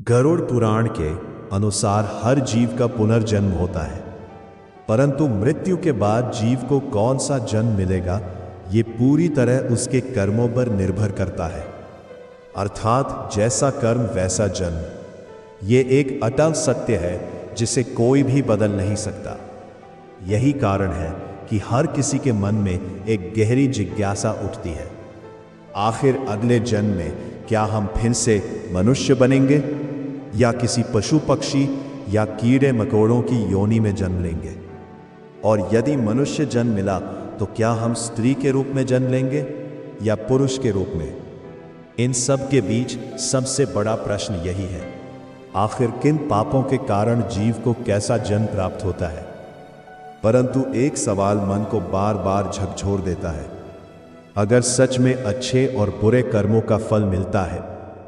गरुड़ पुराण के अनुसार हर जीव का पुनर्जन्म होता है, परंतु मृत्यु के बाद जीव को कौन सा जन्म मिलेगा ये पूरी तरह उसके कर्मों पर निर्भर करता है। अर्थात जैसा कर्म वैसा जन्म। ये एक अटल सत्य है जिसे कोई भी बदल नहीं सकता। यही कारण है कि हर किसी के मन में एक गहरी जिज्ञासा उठती है, आखिर अगले जन्म में क्या हम फिर से मनुष्य बनेंगे या किसी पशु पक्षी या कीड़े मकोड़ों की योनि में जन्म लेंगे? और यदि मनुष्य जन्म मिला तो क्या हम स्त्री के रूप में जन्म लेंगे या पुरुष के रूप में? इन सब के बीच सबसे बड़ा प्रश्न यही है, आखिर किन पापों के कारण जीव को कैसा जन्म प्राप्त होता है? परंतु एक सवाल मन को बार बार झकझोर देता है, अगर सच में अच्छे और बुरे कर्मों का फल मिलता है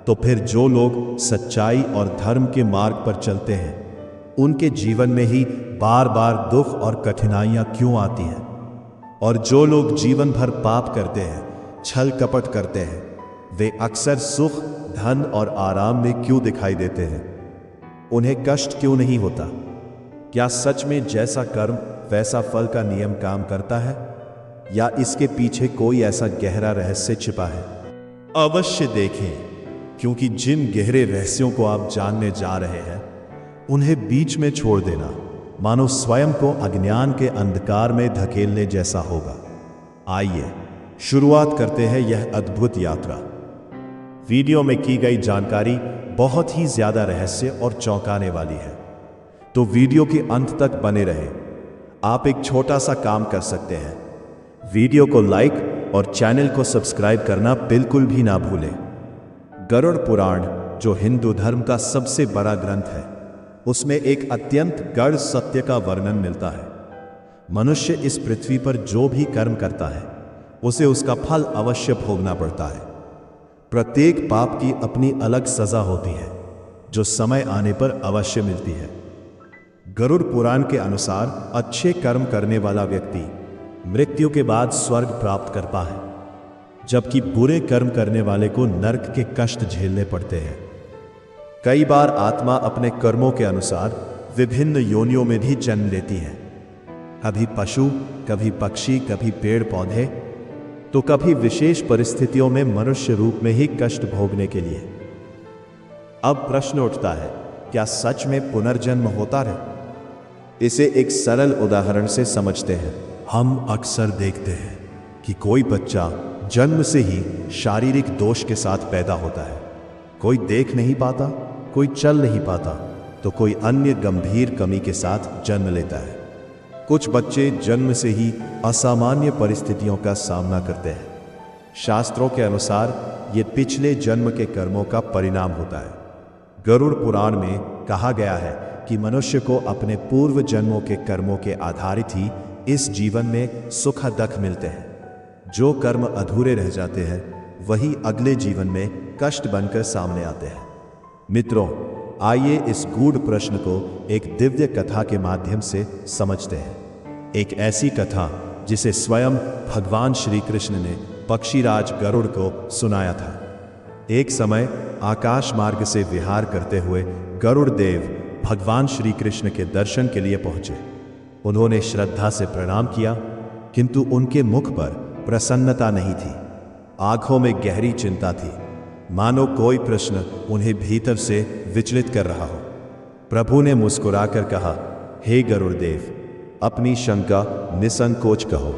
तो फिर जो लोग सच्चाई और धर्म के मार्ग पर चलते हैं उनके जीवन में ही बार बार दुख और कठिनाइयां क्यों आती हैं? और जो लोग जीवन भर पाप करते हैं, छल कपट करते हैं, वे अक्सर सुख, धन और आराम में क्यों दिखाई देते हैं? उन्हें कष्ट क्यों नहीं होता? क्या सच में जैसा कर्म वैसा फल का नियम काम करता है या इसके पीछे कोई ऐसा गहरा रहस्य छिपा है? अवश्य देखें, क्योंकि जिन गहरे रहस्यों को आप जानने जा रहे हैं उन्हें बीच में छोड़ देना मानो स्वयं को अज्ञान के अंधकार में धकेलने जैसा होगा। आइए शुरुआत करते हैं यह अद्भुत यात्रा। वीडियो में की गई जानकारी बहुत ही ज्यादा रहस्य और चौंकाने वाली है, तो वीडियो के अंत तक बने रहें। आप एक छोटा सा काम कर सकते हैं, वीडियो को लाइक और चैनल को सब्सक्राइब करना बिल्कुल भी ना भूलें। गरुड़ पुराण, जो हिंदू धर्म का सबसे बड़ा ग्रंथ है, उसमें एक अत्यंत गढ़ सत्य का वर्णन मिलता है। मनुष्य इस पृथ्वी पर जो भी कर्म करता है उसे उसका फल अवश्य भोगना पड़ता है। प्रत्येक पाप की अपनी अलग सजा होती है जो समय आने पर अवश्य मिलती है। गरुड़ पुराण के अनुसार अच्छे कर्म करने वाला व्यक्ति मृत्यु के बाद स्वर्ग प्राप्त करता है, जबकि बुरे कर्म करने वाले को नरक के कष्ट झेलने पड़ते हैं। कई बार आत्मा अपने कर्मों के अनुसार विभिन्न योनियों में भी जन्म लेती है, कभी पशु, कभी पक्षी, कभी पेड़ पौधे, तो कभी विशेष परिस्थितियों में मनुष्य रूप में ही कष्ट भोगने के लिए। अब प्रश्न उठता है, क्या सच में पुनर्जन्म होता है? इसे एक सरल उदाहरण से समझते हैं। हम अक्सर देखते हैं कि कोई बच्चा जन्म से ही शारीरिक दोष के साथ पैदा होता है। कोई देख नहीं पाता, कोई चल नहीं पाता, तो कोई अन्य गंभीर कमी के साथ जन्म लेता है। कुछ बच्चे जन्म से ही असामान्य परिस्थितियों का सामना करते हैं। शास्त्रों के अनुसार ये पिछले जन्म के कर्मों का परिणाम होता है। गरुड़ पुराण में कहा गया है कि मनुष्य को अपने पूर्व जन्मों के कर्मों के आधारित ही इस जीवन में सुख दुख मिलते हैं। जो कर्म अधूरे रह जाते हैं वही अगले जीवन में कष्ट बनकर सामने आते हैं। मित्रों, आइए इस गूढ़ प्रश्न को एक दिव्य कथा के माध्यम से समझते हैं। एक ऐसी कथा जिसे स्वयं भगवान श्री कृष्ण ने पक्षीराज गरुड़ को सुनाया था। एक समय आकाश मार्ग से विहार करते हुए गरुड़ देव भगवान श्री कृष्ण के दर्शन के लिए पहुंचे। उन्होंने श्रद्धा से प्रणाम किया, किंतु उनके मुख पर प्रसन्नता नहीं थी। आंखों में गहरी चिंता थी, मानो कोई प्रश्न उन्हें भीतर से विचलित कर रहा हो। प्रभु ने मुस्कुराकर कहा, हे गरुड़देव, अपनी शंका निसंकोच कहो।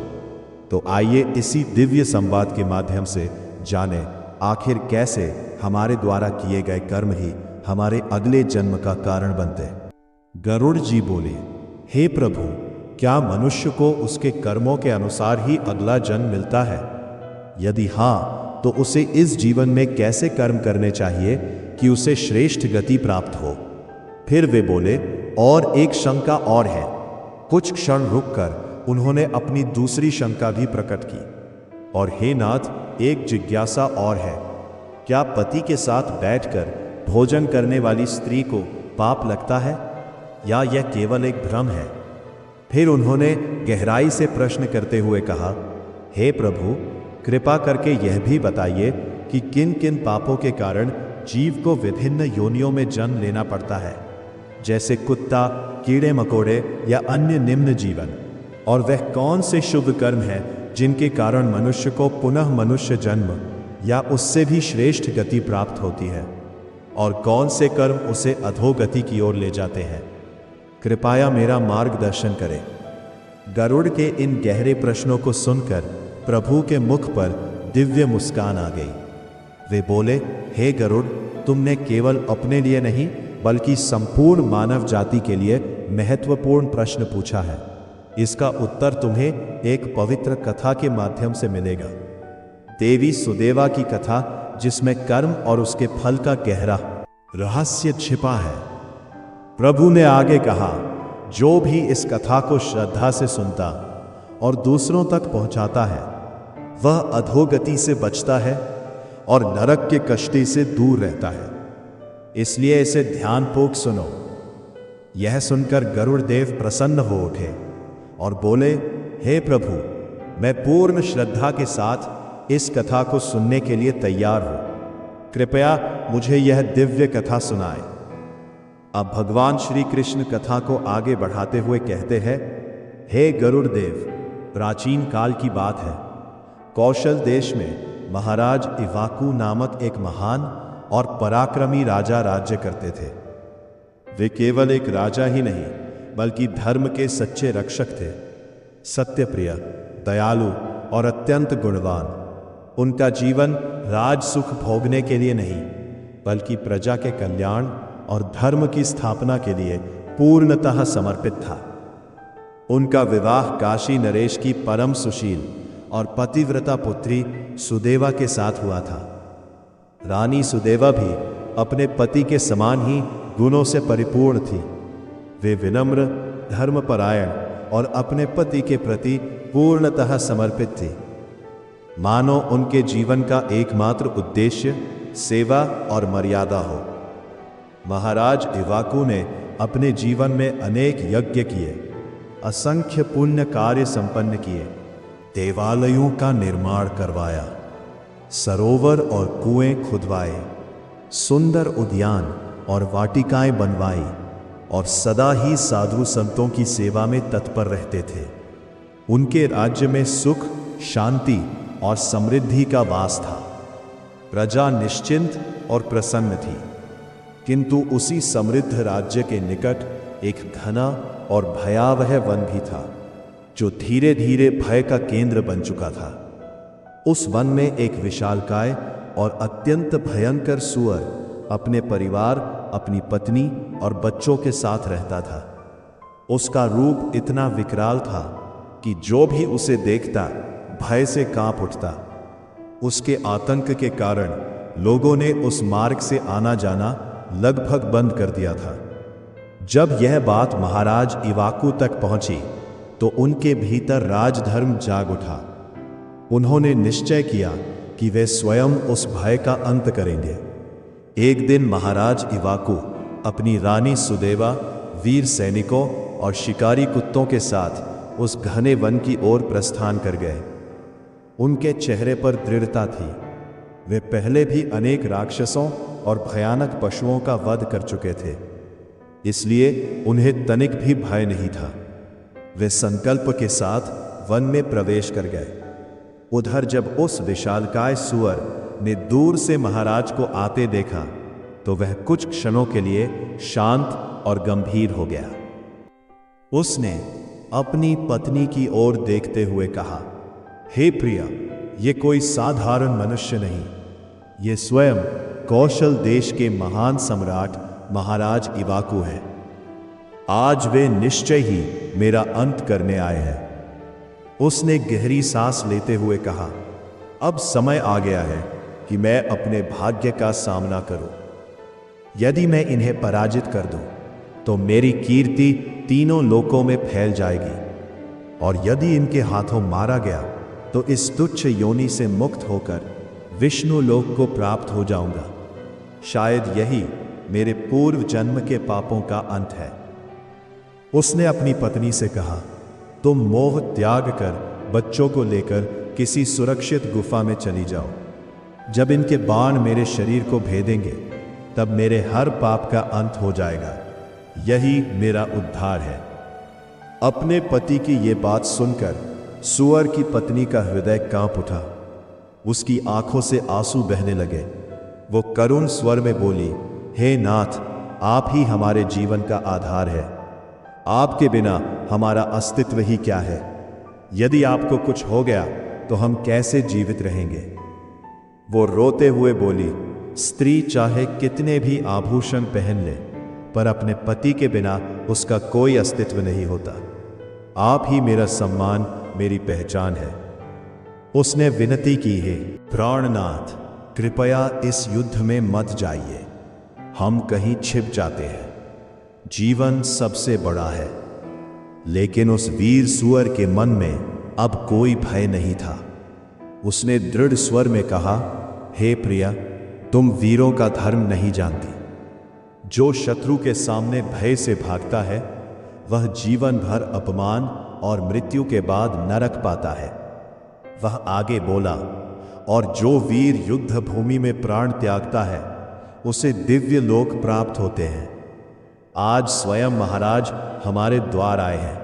तो आइए इसी दिव्य संवाद के माध्यम से जानें आखिर कैसे हमारे द्वारा किए गए कर्म ही हमारे अगले जन्म का कारण बनते हैं। गरुड़ जी बोले, हे प्रभु, क्या मनुष्य को उसके कर्मों के अनुसार ही अगला जन्म मिलता है? यदि हाँ, तो उसे इस जीवन में कैसे कर्म करने चाहिए कि उसे श्रेष्ठ गति प्राप्त हो? फिर वे बोले, और एक शंका और है। कुछ क्षण रुककर उन्होंने अपनी दूसरी शंका भी प्रकट की, और हे नाथ, एक जिज्ञासा और है। क्या पति के साथ बैठकर भोजन करने वाली स्त्री को पाप लगता है या यह केवल एक भ्रम है? फिर उन्होंने गहराई से प्रश्न करते हुए कहा, हे प्रभु, कृपा करके यह भी बताइए कि किन किन पापों के कारण जीव को विभिन्न योनियों में जन्म लेना पड़ता है, जैसे कुत्ता, कीड़े मकोड़े या अन्य निम्न जीवन। और वह कौन से शुभ कर्म है जिनके कारण मनुष्य को पुनः मनुष्य जन्म या उससे भी श्रेष्ठ गति प्राप्त होती है, और कौन से कर्म उसे अधोगति की ओर ले जाते हैं। कृपया मेरा मार्गदर्शन करें। गरुड़ के इन गहरे प्रश्नों को सुनकर प्रभु के मुख पर दिव्य मुस्कान आ गई। वे बोले, हे गरुड़, तुमने केवल अपने लिए नहीं बल्कि संपूर्ण मानव जाति के लिए महत्वपूर्ण प्रश्न पूछा है। इसका उत्तर तुम्हें एक पवित्र कथा के माध्यम से मिलेगा, देवी सुदेवा की कथा, जिसमें कर्म और उसके फल का गहरा रहस्य छिपा है। प्रभु ने आगे कहा, जो भी इस कथा को श्रद्धा से सुनता और दूसरों तक पहुंचाता है, वह अधोगति से बचता है और नरक के कष्टी से दूर रहता है। इसलिए इसे ध्यानपूर्वक सुनो। यह सुनकर गरुड़ देव प्रसन्न हो उठे और बोले, हे प्रभु, मैं पूर्ण श्रद्धा के साथ इस कथा को सुनने के लिए तैयार हूं। कृपया मुझे यह दिव्य कथा सुनाएं। अब भगवान श्री कृष्ण कथा को आगे बढ़ाते हुए कहते हैं, हे गरुड़ देव, प्राचीन काल की बात है। कौशल देश में महाराज इवाकू नामक एक महान और पराक्रमी राजा राज्य करते थे। वे केवल एक राजा ही नहीं बल्कि धर्म के सच्चे रक्षक थे, सत्यप्रिय, दयालु और अत्यंत गुणवान। उनका जीवन राज सुख भोगने के लिए नहीं बल्कि प्रजा के कल्याण और धर्म की स्थापना के लिए पूर्णतः समर्पित था। उनका विवाह काशी नरेश की परम सुशील और पतिव्रता पुत्री सुदेवा के साथ हुआ था। रानी सुदेवा भी अपने पति के समान ही गुणों से परिपूर्ण थी। वे विनम्र, धर्मपरायण और अपने पति के प्रति पूर्णतः समर्पित थी। मानो उनके जीवन का एकमात्र उद्देश्य सेवा और मर्यादा हो। महाराज इवाकू ने अपने जीवन में अनेक यज्ञ किए, असंख्य पुण्य कार्य संपन्न किए, देवालयों का निर्माण करवाया, सरोवर और कुएं खुदवाए, सुंदर उद्यान और वाटिकाएं बनवाई और सदा ही साधु संतों की सेवा में तत्पर रहते थे। उनके राज्य में सुख, शांति और समृद्धि का वास था। प्रजा निश्चिंत और प्रसन्न थी। किंतु उसी समृद्ध राज्य के निकट एक घना और भयावह वन भी था, जो धीरे धीरे भय का केंद्र बन चुका था। उस वन में एक विशालकाय और अत्यंत भयंकर सुअर अपने परिवार, अपनी पत्नी और बच्चों के साथ रहता था। उसका रूप इतना विकराल था कि जो भी उसे देखता भय से कांप उठता। उसके आतंक के कारण लोगों ने उस मार्ग से आना जाना लगभग बंद कर दिया था। जब यह बात महाराज इवाकू तक पहुंची तो उनके भीतर राजधर्म जाग उठा। उन्होंने निश्चय किया कि वे स्वयं उस भय का अंत करेंगे। एक दिन महाराज इवाकू अपनी रानी सुदेवा, वीर सैनिकों और शिकारी कुत्तों के साथ उस घने वन की ओर प्रस्थान कर गए। उनके चेहरे पर दृढ़ता थी। वे पहले भी अनेक राक्षसों और भयानक पशुओं का वध कर चुके थे, इसलिए उन्हें तनिक भी भय नहीं था। वे संकल्प के साथ वन में प्रवेश कर गए। उधर जब उस विशालकाय सुअर ने दूर से महाराज को आते देखा तो वह कुछ क्षणों के लिए शांत और गंभीर हो गया। उसने अपनी पत्नी की ओर देखते हुए कहा, हे प्रिया, ये कोई साधारण मनुष्य नहीं, ये स्वयं कौशल देश के महान सम्राट महाराज इवाकू हैं। आज वे निश्चय ही मेरा अंत करने आए हैं। उसने गहरी सांस लेते हुए कहा, अब समय आ गया है कि मैं अपने भाग्य का सामना करूं। यदि मैं इन्हें पराजित कर दूं तो मेरी कीर्ति तीनों लोकों में फैल जाएगी, और यदि इनके हाथों मारा गया तो इस तुच्छ योनि से मुक्त होकर विष्णु लोक को प्राप्त हो जाऊंगा। शायद यही मेरे पूर्व जन्म के पापों का अंत है। उसने अपनी पत्नी से कहा, तुम मोह त्याग कर बच्चों को लेकर किसी सुरक्षित गुफा में चली जाओ। जब इनके बाण मेरे शरीर को भेदेंगे तब मेरे हर पाप का अंत हो जाएगा। यही मेरा उद्धार है। अपने पति की ये बात सुनकर सूअर की पत्नी का हृदय कांप उठा। उसकी आंखों से आंसू बहने लगे। वो करुण स्वर में बोली, हे नाथ, आप ही हमारे जीवन का आधार है। आपके बिना हमारा अस्तित्व ही क्या है। यदि आपको कुछ हो गया तो हम कैसे जीवित रहेंगे। वो रोते हुए बोली, स्त्री चाहे कितने भी आभूषण पहन ले, पर अपने पति के बिना उसका कोई अस्तित्व नहीं होता। आप ही मेरा सम्मान, मेरी पहचान है। उसने विनती की, है प्राणनाथ, कृपया इस युद्ध में मत जाइए। हम कहीं छिप जाते हैं। जीवन सबसे बड़ा है। लेकिन उस वीर सूअर के मन में अब कोई भय नहीं था। उसने दृढ़ स्वर में कहा, हे प्रिया, तुम वीरों का धर्म नहीं जानती। जो शत्रु के सामने भय से भागता है वह जीवन भर अपमान और मृत्यु के बाद नरक पाता है। वह आगे बोला, और जो वीर युद्ध भूमि में प्राण त्यागता है उसे दिव्य लोक प्राप्त होते हैं। आज स्वयं महाराज हमारे द्वार आए हैं।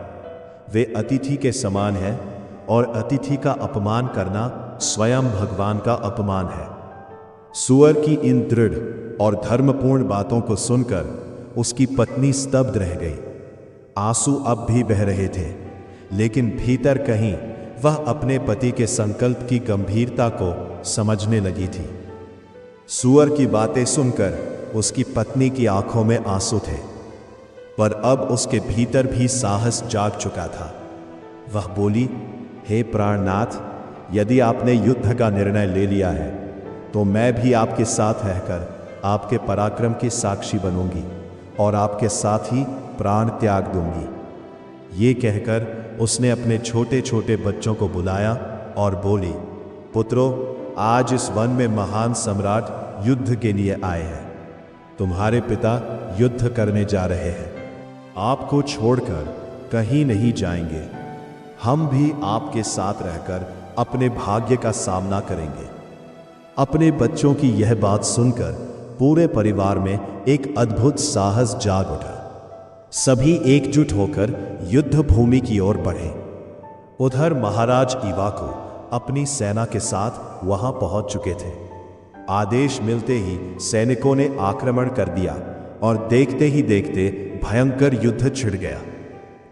वे अतिथि के समान हैं और अतिथि का अपमान करना स्वयं भगवान का अपमान है। सूअर की इन दृढ़ और धर्मपूर्ण बातों को सुनकर उसकी पत्नी स्तब्ध रह गई। आंसू अब भी बह रहे थे, लेकिन भीतर कहीं वह अपने पति के संकल्प की गंभीरता को समझने लगी थी। सूअर की बातें सुनकर उसकी पत्नी की आंखों में आंसू थे, पर अब उसके भीतर भी साहस जाग चुका था। वह बोली, हे प्राणनाथ, यदि आपने युद्ध का निर्णय ले लिया है तो मैं भी आपके साथ रहकर आपके पराक्रम की साक्षी बनूंगी और आपके साथ ही प्राण त्याग दूंगी। ये कहकर उसने अपने छोटे छोटे बच्चों को बुलाया और बोली, पुत्रों, आज इस वन में महान सम्राट युद्ध के लिए आए हैं। तुम्हारे पिता युद्ध करने जा रहे हैं। आपको छोड़कर कहीं नहीं जाएंगे। हम भी आपके साथ रहकर अपने भाग्य का सामना करेंगे। अपने बच्चों की यह बात सुनकर पूरे परिवार में एक अद्भुत साहस जाग उठा। सभी एकजुट होकर युद्ध भूमि की ओर बढ़े। उधर महाराज इवाको अपनी सेना के साथ वहां पहुंच चुके थे। आदेश मिलते ही सैनिकों ने आक्रमण कर दिया और देखते ही देखते भयंकर युद्ध छिड़ गया।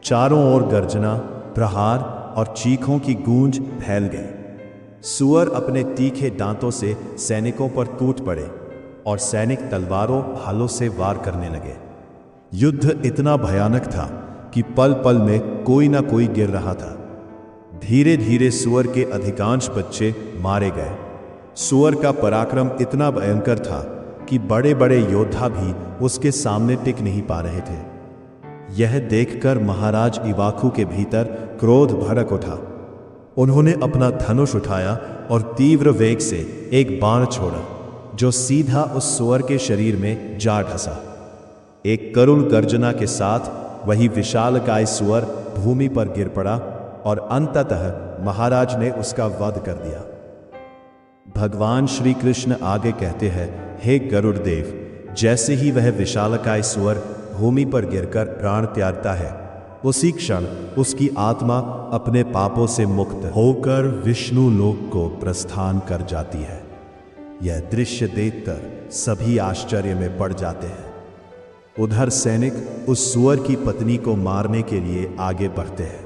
चारों ओर गर्जना, प्रहार और चीखों की गूंज फैल गई। सूअर अपने तीखे दांतों से सैनिकों पर टूट पड़े और सैनिक तलवारों भालों से वार करने लगे। युद्ध इतना भयानक था कि पल पल में कोई ना कोई गिर रहा था। धीरे धीरे सूअर के अधिकांश बच्चे मारे गए। सूअर का पराक्रम इतना भयंकर था कि बड़े बड़े योद्धा भी उसके सामने टिक नहीं पा रहे थे। यह देखकर महाराज इवाकू के भीतर क्रोध भड़क उठा। उन्होंने अपना धनुष उठाया और तीव्र वेग से एक बाण छोड़ा जो सीधा उस सूअर के शरीर में जा ढसा। एक करुण गर्जना के साथ वही विशालकाय सूअर भूमि पर गिर पड़ा और अंततः महाराज ने उसका वध कर दिया। भगवान श्री कृष्ण आगे कहते हैं, हे गरुड़ देव, जैसे ही वह विशालकाय सूअर भूमि पर गिरकर प्राण त्यागता है, उसी क्षण उसकी आत्मा अपने पापों से मुक्त होकर विष्णु लोक को प्रस्थान कर जाती है। यह दृश्य देखकर सभी आश्चर्य में पड़ जाते हैं। उधर सैनिक उस सूअर की पत्नी को मारने के लिए आगे बढ़ते हैं।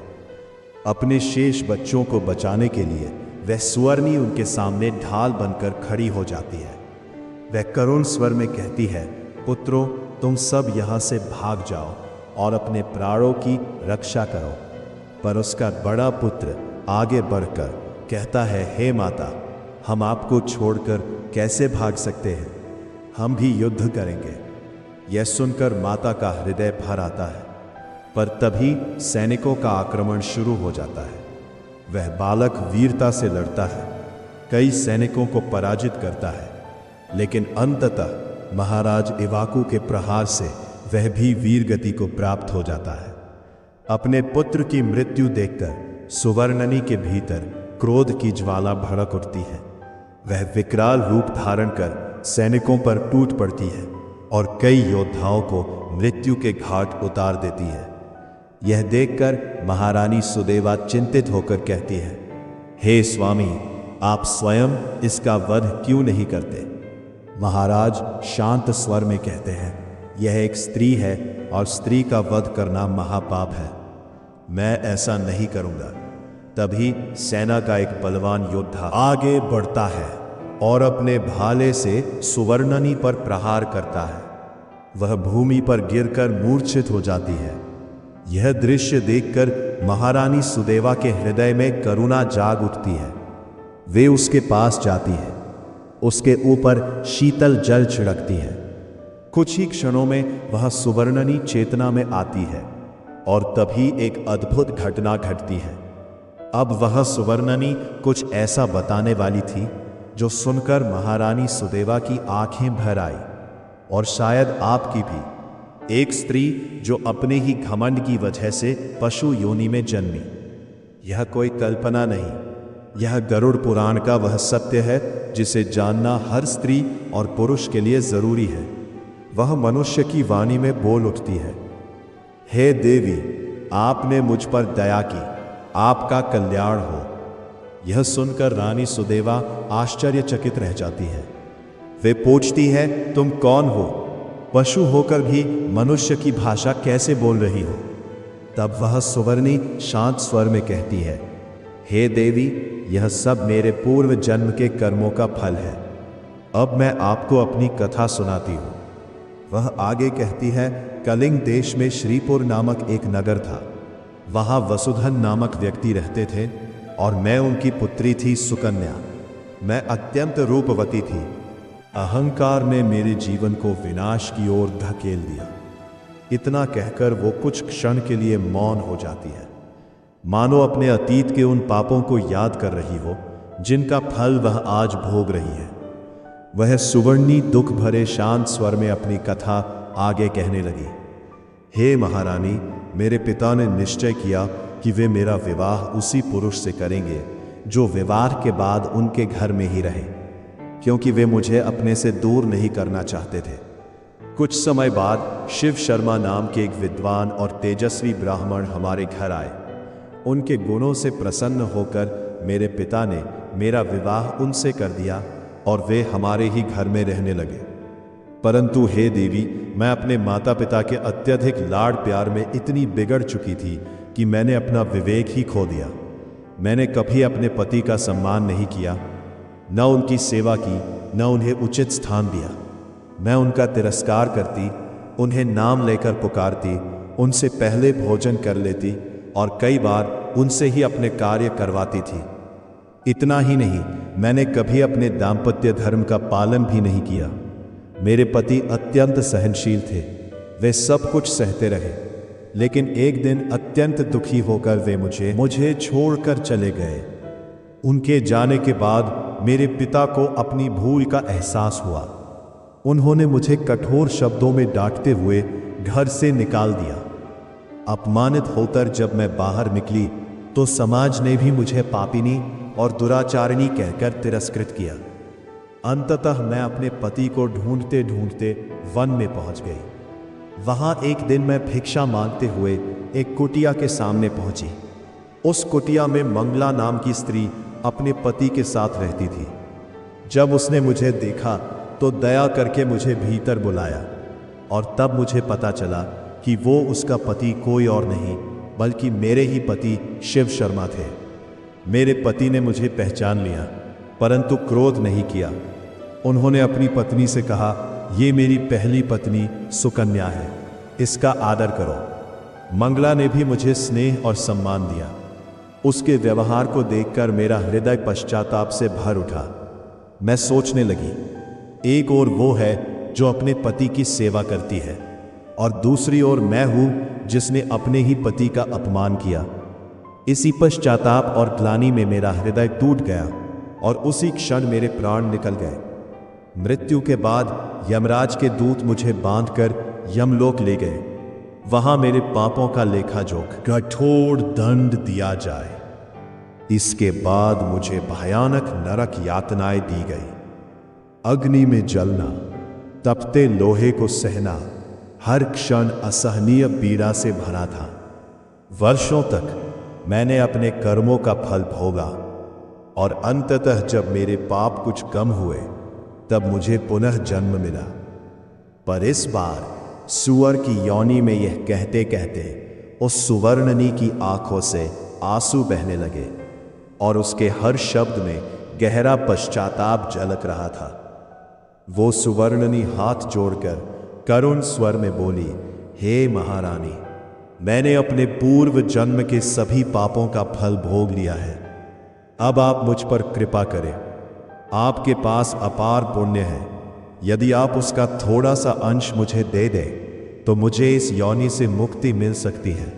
अपने शेष बच्चों को बचाने के लिए वह सूअरनी उनके सामने ढाल बनकर खड़ी हो जाती है। वह करुण स्वर में कहती है, पुत्रों, तुम सब यहाँ से भाग जाओ और अपने प्राणों की रक्षा करो। पर उसका बड़ा पुत्र आगे बढ़कर कहता है, हे माता, हम आपको छोड़कर कैसे भाग सकते हैं? हम भी युद्ध करेंगे। यह सुनकर माता का हृदय भर आता है, पर तभी सैनिकों का आक्रमण शुरू हो जाता है। वह बालक वीरता से लड़ता है, कई सैनिकों को पराजित करता है, लेकिन अंततः महाराज इवाकू के प्रहार से वह भी वीर गति को प्राप्त हो जाता है। अपने पुत्र की मृत्यु देखकर सुवर्णनी के भीतर क्रोध की ज्वाला भड़क उठती है। वह विकराल रूप धारण कर सैनिकों पर टूट पड़ती है और कई योद्धाओं को मृत्यु के घाट उतार देती है। यह देखकर महारानी सुदेवा चिंतित होकर कहती है, हे स्वामी, आप स्वयं इसका वध क्यों नहीं करते? महाराज शांत स्वर में कहते हैं, यह एक स्त्री है और स्त्री का वध करना महापाप है। मैं ऐसा नहीं करूंगा। तभी सेना का एक बलवान योद्धा आगे बढ़ता है और अपने भाले से सुवर्णनी पर प्रहार करता है। वह भूमि पर गिरकर मूर्छित हो जाती है। यह दृश्य देखकर महारानी सुदेवा के हृदय में करुणा जाग उठती है। वे उसके पास जाती है, उसके ऊपर शीतल जल छिड़कती है। कुछ ही क्षणों में वह सुवर्णनी चेतना में आती है और तभी एक अद्भुत घटना घटती है। अब वह सुवर्णनी कुछ ऐसा बताने वाली थी जो सुनकर महारानी सुदेवा की आंखें भर आई, और शायद आपकी भी। एक स्त्री जो अपने ही घमंड की वजह से पशु योनि में जन्मी। यह कोई कल्पना नहीं, यह गरुड़ पुराण का वह सत्य है जिसे जानना हर स्त्री और पुरुष के लिए जरूरी है। वह मनुष्य की वाणी में बोल उठती है, हे देवी, आपने मुझ पर दया की, आपका कल्याण हो। यह सुनकर रानी सुदेवा आश्चर्यचकित रह जाती है। वे पूछती है, तुम कौन हो? पशु होकर भी मनुष्य की भाषा कैसे बोल रही हो? तब वह सुवर्णी शांत स्वर में कहती है, हे देवी, यह सब मेरे पूर्व जन्म के कर्मों का फल है। अब मैं आपको अपनी कथा सुनाती हूँ। वह आगे कहती है, कलिंग देश में श्रीपुर नामक एक नगर था। वहाँ वसुधन नामक व्यक्ति रहते थे और मैं उनकी पुत्री थी सुकन्या। मैं अत्यंत रूपवती थी। अहंकार ने मेरे जीवन को विनाश की ओर धकेल दिया। इतना कहकर वो कुछ क्षण के लिए मौन हो जाती है, मानो अपने अतीत के उन पापों को याद कर रही हो जिनका फल वह आज भोग रही है। वह सुवर्णी दुख भरे शांत स्वर में अपनी कथा आगे कहने लगी, हे महारानी, मेरे पिता ने निश्चय किया कि वे मेरा विवाह उसी पुरुष से करेंगे जो विवाह के बाद उनके घर में ही रहे, क्योंकि वे मुझे अपने से दूर नहीं करना चाहते थे। कुछ समय बाद शिव शर्मा नाम के एक विद्वान और तेजस्वी ब्राह्मण हमारे घर आए। उनके गुणों से प्रसन्न होकर मेरे पिता ने मेरा विवाह उनसे कर दिया और वे हमारे ही घर में रहने लगे। परंतु हे देवी, मैं अपने माता पिता के अत्यधिक लाड़ प्यार में इतनी बिगड़ चुकी थी कि मैंने अपना विवेक ही खो दिया। मैंने कभी अपने पति का सम्मान नहीं किया, न उनकी सेवा की, न उन्हें उचित स्थान दिया। मैं उनका तिरस्कार करती, उन्हें नाम लेकर पुकारती, उनसे पहले भोजन कर लेती और कई बार उनसे ही अपने कार्य करवाती थी। इतना ही नहीं, मैंने कभी अपने दाम्पत्य धर्म का पालन भी नहीं किया। मेरे पति अत्यंत सहनशील थे, वे सब कुछ सहते रहे, लेकिन एक दिन अत्यंत दुखी होकर वे मुझे छोड़कर चले गए। उनके जाने के बाद मेरे पिता को अपनी भूल का एहसास हुआ। उन्होंने मुझे कठोर शब्दों में डांटते हुए घर से निकाल दिया। अपमानित होकर जब मैं बाहर निकली तो समाज ने भी मुझे पापिनी और दुराचारिणी कहकर तिरस्कृत किया। अंततः मैं अपने पति को ढूंढते ढूंढते वन में पहुंच गई। वहां एक दिन मैं भिक्षा मांगते हुए एक कुटिया के सामने पहुंची। उस कुटिया में मंगला नाम की स्त्री अपने पति के साथ रहती थी। जब उसने मुझे देखा तो दया करके मुझे भीतर बुलाया और तब मुझे पता चला कि वो उसका पति कोई और नहीं बल्कि मेरे ही पति शिव शर्मा थे। मेरे पति ने मुझे पहचान लिया परंतु क्रोध नहीं किया। उन्होंने अपनी पत्नी से कहा, ये मेरी पहली पत्नी सुकन्या है, इसका आदर करो। मंगला ने भी मुझे स्नेह और सम्मान दिया। उसके व्यवहार को देखकर मेरा हृदय पश्चाताप से भर उठा। मैं सोचने लगी, एक ओर वो है जो अपने पति की सेवा करती है और दूसरी ओर मैं हूं जिसने अपने ही पति का अपमान किया। इसी पश्चाताप और ग्लानि में मेरा हृदय टूट गया और उसी क्षण मेरे प्राण निकल गए। मृत्यु के बाद यमराज के दूत मुझे बांधकर यमलोक ले गए। वहां मेरे पापों का लेखा जोख, कठोर दंड दिया जाए। इसके बाद मुझे भयानक नरक यातनाएं दी गई। अग्नि में जलना, तपते लोहे को सहना हर क्षण असहनीय पीड़ा से भरा था। वर्षों तक मैंने अपने कर्मों का फल भोगा और अंततः जब मेरे पाप कुछ कम हुए तब मुझे पुनः जन्म मिला। पर इस बार सुअर की योनि में यह कहते कहते उस सुवर्णनी की आंखों से आंसू बहने लगे और उसके हर शब्द में गहरा पश्चाताप झलक रहा था। वो सुवर्णनी हाथ जोड़कर करुण स्वर में बोली, हे महारानी, मैंने अपने पूर्व जन्म के सभी पापों का फल भोग लिया है। अब आप मुझ पर कृपा करें। आपके पास अपार पुण्य है। यदि आप उसका थोड़ा सा अंश मुझे दे दें तो मुझे इस योनि से मुक्ति मिल सकती है।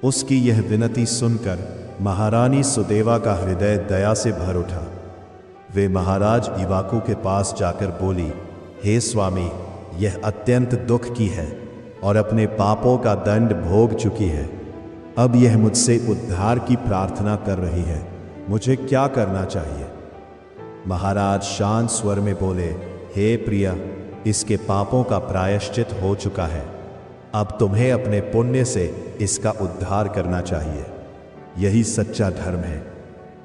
उसकी यह विनती सुनकर महारानी सुदेवा का हृदय दया से भर उठा। वे महाराज इवाकू के पास जाकर बोली, हे स्वामी, यह अत्यंत दुख की है और अपने पापों का दंड भोग चुकी है। अब यह मुझसे उद्धार की प्रार्थना कर रही है। मुझे क्या करना चाहिए? महाराज शांत स्वर में बोले, हे प्रिया, इसके पापों का प्रायश्चित हो चुका है। अब तुम्हें अपने पुण्य से इसका उद्धार करना चाहिए। यही सच्चा धर्म है।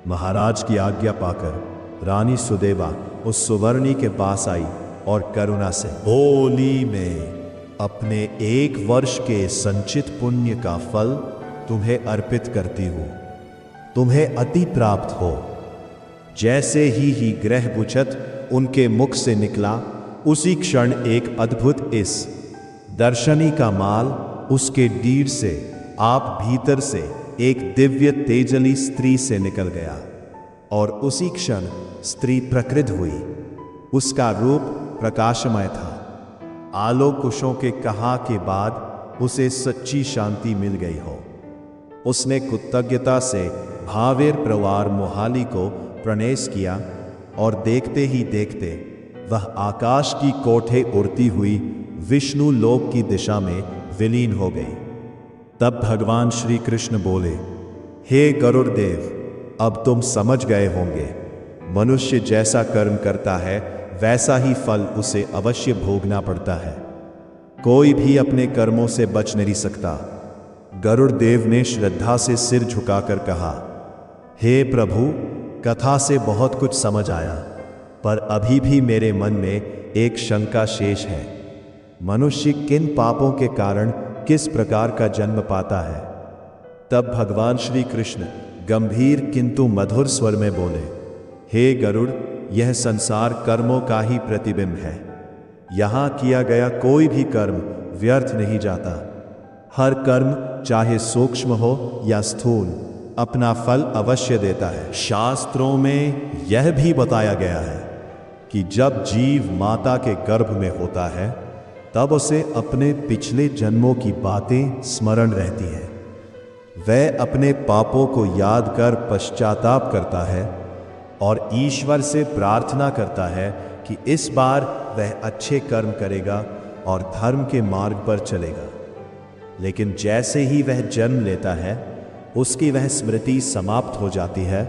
महाराज की आज्ञा पाकर रानी सुदेवा उस सुवर्णी के पास आई और करुणा से बोली, मैं अपने 1 वर्ष के संचित पुण्य का फल तुम्हें अर्पित करती हूं। तुम्हें अति प्राप्त हो। जैसे ही ग्रह बुझत उनके मुख से निकला, उसी क्षण एक अद्भुत इस दर्शनी का माल उसके डीर से आप भीतर से एक दिव्य तेजली स्त्री से निकल गया और उसी क्षण स्त्री प्रकृत हुई। उसका रूप प्रकाशमय था। आलोक कुशों के कहा के बाद उसे सच्ची शांति मिल गई हो। उसने कृतज्ञता से भावेर प्रवार मोहाली को प्रणेश किया और देखते ही देखते वह आकाश की कोठे उड़ती हुई विष्णु लोक की दिशा में विलीन हो गई। तब भगवान श्री कृष्ण बोले, हे गरुड़ देव, अब तुम समझ गए होंगे, मनुष्य जैसा कर्म करता है वैसा ही फल उसे अवश्य भोगना पड़ता है। कोई भी अपने कर्मों से बच नहीं सकता। गरुड़ देव ने श्रद्धा से सिर झुकाकर कहा, हे प्रभु, कथा से बहुत कुछ समझ आया, पर अभी भी मेरे मन में एक शंका शेष है। मनुष्य किन पापों के कारण किस प्रकार का जन्म पाता है? तब भगवान श्री कृष्ण गंभीर किंतु मधुर स्वर में बोले, हे गरुड़, यह संसार कर्मों का ही प्रतिबिंब है। यहां किया गया कोई भी कर्म व्यर्थ नहीं जाता। हर कर्म चाहे सूक्ष्म हो या स्थूल अपना फल अवश्य देता है। शास्त्रों में यह भी बताया गया है कि जब जीव माता के गर्भ में होता है तब उसे अपने पिछले जन्मों की बातें स्मरण रहती है। वह अपने पापों को याद कर पश्चाताप करता है और ईश्वर से प्रार्थना करता है कि इस बार वह अच्छे कर्म करेगा और धर्म के मार्ग पर चलेगा। लेकिन जैसे ही वह जन्म लेता है उसकी वह स्मृति समाप्त हो जाती है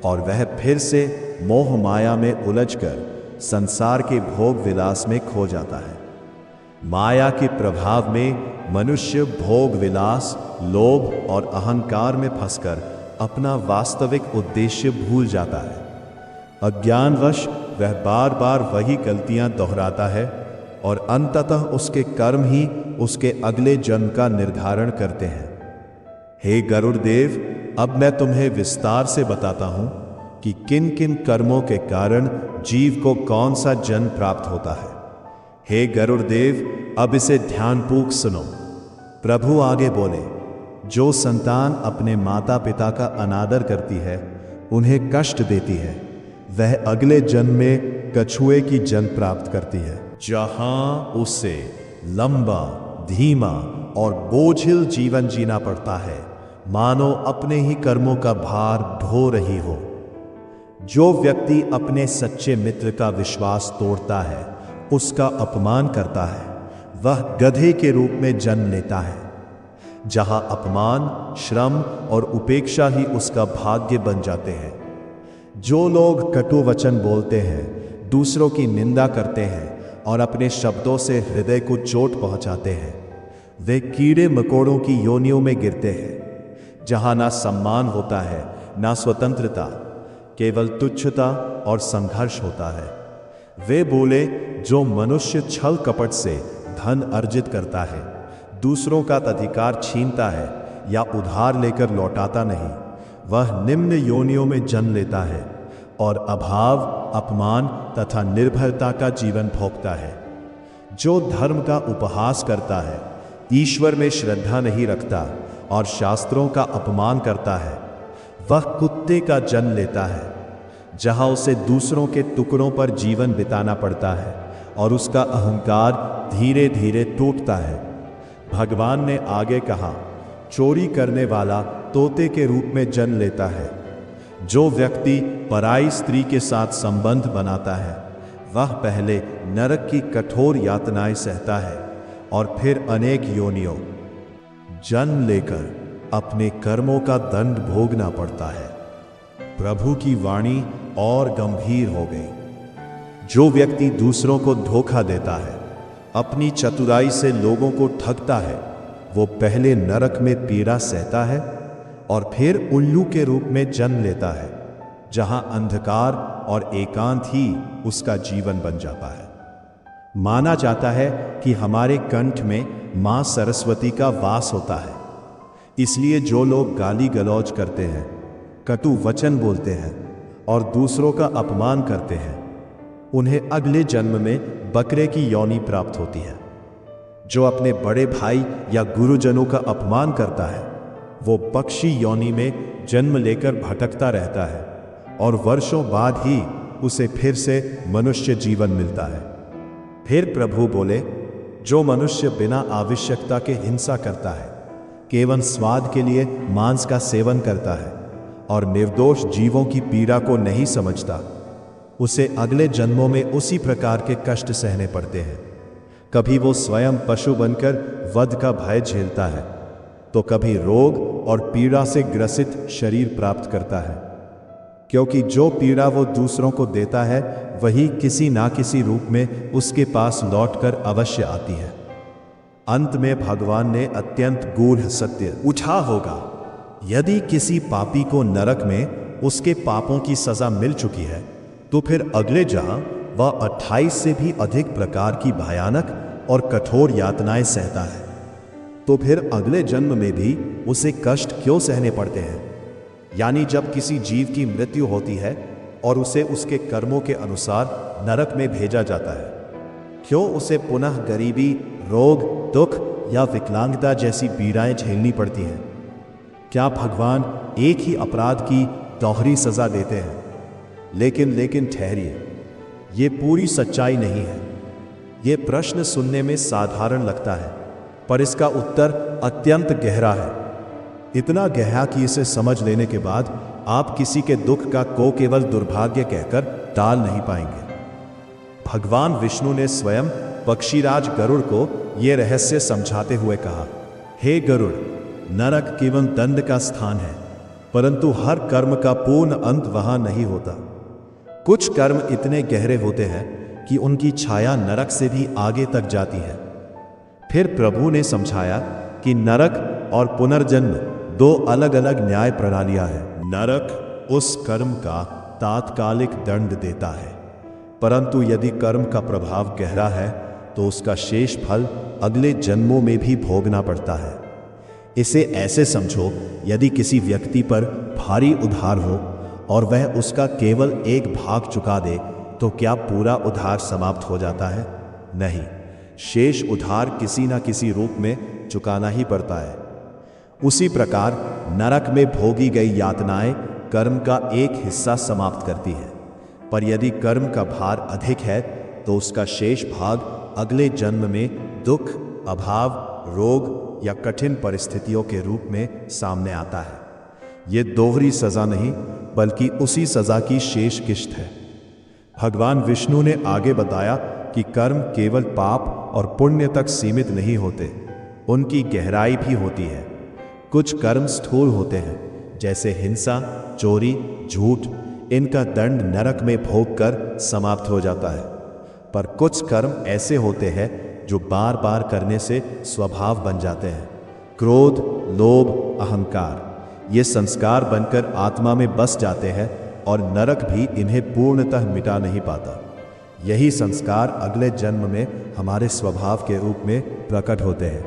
और वह फिर से मोह माया में उलझकर संसार के भोग विलास में खो जाता है। माया के प्रभाव में मनुष्य भोग विलास, लोभ और अहंकार में फंसकर अपना वास्तविक उद्देश्य भूल जाता है। अज्ञानवश वह बार बार वही गलतियां दोहराता है और अंततः उसके कर्म ही उसके अगले जन्म का निर्धारण करते हैं। हे गरुड़ देव, अब मैं तुम्हें विस्तार से बताता हूं कि किन किन कर्मों के कारण जीव को कौन सा जन्म प्राप्त होता है। हे गरुड़ देव, अब इसे ध्यानपूर्वक सुनो। प्रभु आगे बोले, जो संतान अपने माता पिता का अनादर करती है, उन्हें कष्ट देती है, वह अगले जन्म में कछुए की जन्म प्राप्त करती है, जहां उसे लंबा, धीमा और बोझिल जीवन जीना पड़ता है, मानो अपने ही कर्मों का भार ढो रही हो। जो व्यक्ति अपने सच्चे मित्र का विश्वास तोड़ता है, उसका अपमान करता है, वह गधे के रूप में जन्म लेता है, जहां अपमान, श्रम और उपेक्षा ही उसका भाग्य बन जाते हैं। जो लोग कटु वचन बोलते हैं, दूसरों की निंदा करते हैं, और अपने शब्दों से हृदय को चोट पहुंचाते हैं। वे कीड़े मकोड़ों की योनियों में गिरते हैं, जहां ना सम्मान होता है ना स्वतंत्रता, केवल तुच्छता और संघर्ष होता है। वे बोले, जो मनुष्य छल कपट से धन अर्जित करता है, दूसरों का अधिकार छीनता है या उधार लेकर लौटाता नहीं, वह निम्न योनियों में जन्म लेता है और अभाव, अपमान तथा निर्भरता का जीवन भोगता है। जो धर्म का उपहास करता है, ईश्वर में श्रद्धा नहीं रखता और शास्त्रों का अपमान करता है, वह कुत्ते का जन्म लेता है, जहां उसे दूसरों के टुकड़ों पर जीवन बिताना पड़ता है और उसका अहंकार धीरे धीरे टूटता है। भगवान ने आगे कहा, चोरी करने वाला तोते के रूप में जन्म लेता है। जो व्यक्ति पराई स्त्री के साथ संबंध बनाता है, वह पहले नरक की कठोर यातनाएं सहता है और फिर अनेक योनियों जन्म लेकर अपने कर्मों का दंड भोगना पड़ता है। प्रभु की वाणी और गंभीर हो गई। जो व्यक्ति दूसरों को धोखा देता है, अपनी चतुराई से लोगों को ठगता है, वो पहले नरक में पीड़ा सहता है और फिर उल्लू के रूप में जन्म लेता है, जहां अंधकार और एकांत ही उसका जीवन बन जाता है। माना जाता है कि हमारे कंठ में मां सरस्वती का वास होता है, इसलिए जो लोग गाली गलौज करते हैं, कटु वचन बोलते हैं और दूसरों का अपमान करते हैं, उन्हें अगले जन्म में बकरे की योनि प्राप्त होती है। जो अपने बड़े भाई या गुरुजनों का अपमान करता है, वो पक्षी योनि में जन्म लेकर भटकता रहता है और वर्षों बाद ही उसे फिर से मनुष्य जीवन मिलता है। फिर प्रभु बोले, जो मनुष्य बिना आवश्यकता के हिंसा करता है, केवल स्वाद के लिए मांस का सेवन करता है और निर्दोष जीवों की पीड़ा को नहीं समझता, उसे अगले जन्मों में उसी प्रकार के कष्ट सहने पड़ते हैं। कभी वो स्वयं पशु बनकर वध का भय झेलता है, तो कभी रोग और पीड़ा से ग्रसित शरीर प्राप्त करता है, क्योंकि जो पीड़ा वो दूसरों को देता है, वही किसी ना किसी रूप में उसके पास लौटकर अवश्य आती है। अंत में भगवान ने अत्यंत गूढ़ सत्य उठा होगा। यदि किसी पापी को नरक में उसके पापों की सजा मिल चुकी है, तो फिर अगले जहां वह 28 से भी अधिक प्रकार की भयानक और कठोर यातनाएं सहता है, तो फिर अगले जन्म में भी उसे कष्ट क्यों सहने पड़ते हैं? यानी जब किसी जीव की मृत्यु होती है और उसे उसके कर्मों के अनुसार नरक में भेजा जाता है, क्यों उसे पुनः गरीबी, रोग, दुख या विकलांगता जैसी पीड़ाएं झेलनी पड़ती हैं? क्या भगवान एक ही अपराध की दोहरी सजा देते हैं? लेकिन ठहरिए, ये पूरी सच्चाई नहीं है। ये प्रश्न सुनने में साधारण लगता है, पर इसका उत्तर अत्यंत गहरा है। इतना गहरा कि इसे समझ लेने के बाद आप किसी के दुख का को केवल दुर्भाग्य कहकर टाल नहीं पाएंगे। भगवान विष्णु ने स्वयं पक्षीराज गरुड़ को यह रहस्य समझाते हुए कहा, हे गरुड़, नरक केवल दंड का स्थान है, परंतु हर कर्म का पूर्ण अंत वहां नहीं होता। कुछ कर्म इतने गहरे होते हैं कि उनकी छाया नरक से भी आगे तक जाती है। फिर प्रभु ने समझाया कि नरक और पुनर्जन्म दो अलग अलग न्याय प्रणालियां हैं। नरक उस कर्म का तात्कालिक दंड देता है, परंतु यदि कर्म का प्रभाव गहरा है तो उसका शेष फल अगले जन्मों में भी भोगना पड़ता है। इसे ऐसे समझो, यदि किसी व्यक्ति पर भारी उधार हो और वह उसका केवल एक भाग चुका दे, तो क्या पूरा उधार समाप्त हो जाता है? नहीं, शेष उधार किसी न किसी रूप में चुकाना ही पड़ता है। उसी प्रकार नरक में भोगी गई यातनाएं कर्म का एक हिस्सा समाप्त करती है, पर यदि कर्म का भार अधिक है तो उसका शेष भाग अगले जन्म में दुख, अभाव, रोग या कठिन परिस्थितियों के रूप में सामने आता है। ये दोहरी सजा नहीं, बल्कि उसी सजा की शेष किश्त है। भगवान विष्णु ने आगे बताया कि कर्म केवल पाप और पुण्य तक सीमित नहीं होते, उनकी गहराई भी होती है। कुछ कर्म स्थूल होते हैं, जैसे हिंसा, चोरी, झूठ। इनका दंड नरक में भोग कर समाप्त हो जाता है। पर कुछ कर्म ऐसे होते हैं जो बार बार करने से स्वभाव बन जाते हैं। क्रोध, लोभ, अहंकार ये संस्कार बनकर आत्मा में बस जाते हैं और नरक भी इन्हें पूर्णतः मिटा नहीं पाता। यही संस्कार अगले जन्म में हमारे स्वभाव के रूप में प्रकट होते हैं।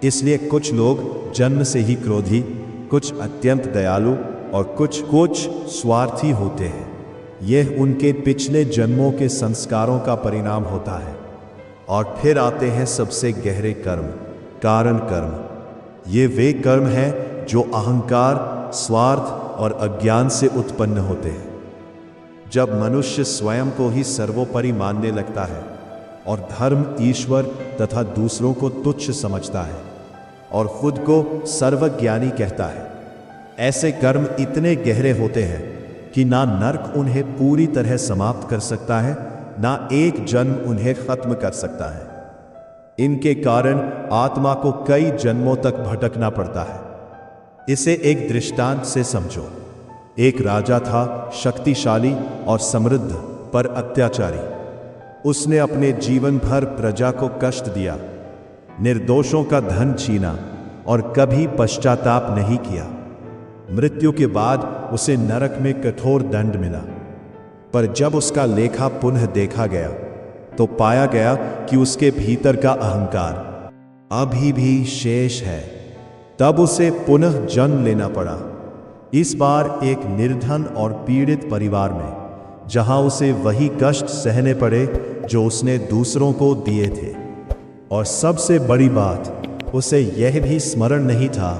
इसलिए कुछ लोग जन्म से ही क्रोधी, कुछ अत्यंत दयालु और कुछ स्वार्थी होते हैं। यह उनके पिछले जन्मों के संस्कारों का परिणाम होता है। और फिर आते हैं सबसे गहरे कर्म, कारण कर्म। ये वे कर्म हैं जो अहंकार, स्वार्थ और अज्ञान से उत्पन्न होते हैं। जब मनुष्य स्वयं को ही सर्वोपरि मानने लगता है और धर्म, ईश्वर तथा दूसरों को तुच्छ समझता है और खुद को सर्वज्ञानी कहता है, ऐसे कर्म इतने गहरे होते हैं कि ना नरक उन्हें पूरी तरह समाप्त कर सकता है, ना एक जन्म उन्हें खत्म कर सकता है। इनके कारण आत्मा को कई जन्मों तक भटकना पड़ता है। इसे एक दृष्टांत से समझो। एक राजा था, शक्तिशाली और समृद्ध पर अत्याचारी। उसने अपने जीवन भर प्रजा को कष्ट दिया, निर्दोषों का धन छीना और कभी पश्चाताप नहीं किया। मृत्यु के बाद उसे नरक में कठोर दंड मिला। पर जब उसका लेखा पुनः देखा गया तो पाया गया कि उसके भीतर का अहंकार अभी भी शेष है। तब उसे पुनः जन्म लेना पड़ा, इस बार एक निर्धन और पीड़ित परिवार में, जहां उसे वही कष्ट सहने पड़े जो उसने दूसरों को दिए थे। और सबसे बड़ी बात, उसे यह भी स्मरण नहीं था